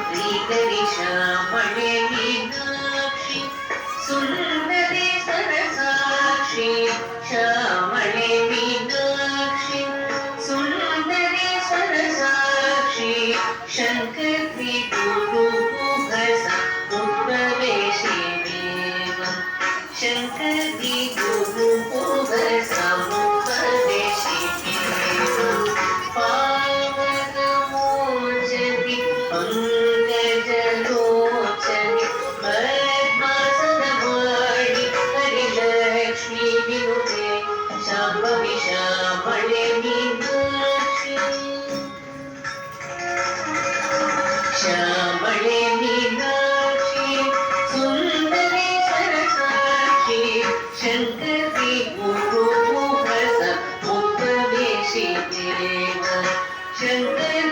ಶ್ರೀಗರಿ ಶ್ಯಾಮಳೆ ಮೀನಾಕ್ಷಿ ಸುಂದರಿ ಸರಸಾಕ್ಷಿ ಶ್ಯಾಮಳೆ ಮೀನಾಕ್ಷಿ ಸುಂದರಿ ಸರಸಾಕ್ಷಿ ಶಂಕರಿ ಗುರು ಭಸ ಮುಖವೇಶಿ ದೇವ ಶಂಕರಿ ಗುರು ಭಸ ಮುಖವೇಶಿ ದೇವ ಪಾವನ ಮೋಚನಿ पंकजलोचनि पद्मासनवाणि हरिलक्ष्मी विनुते शाम्भवी श्यामळे मीनाक्षि श्यामळे मीनाक्षि सुन्दरी सरसाक्षि शङ्करी गुरुमुखस मुखवेशि देव शङ्कर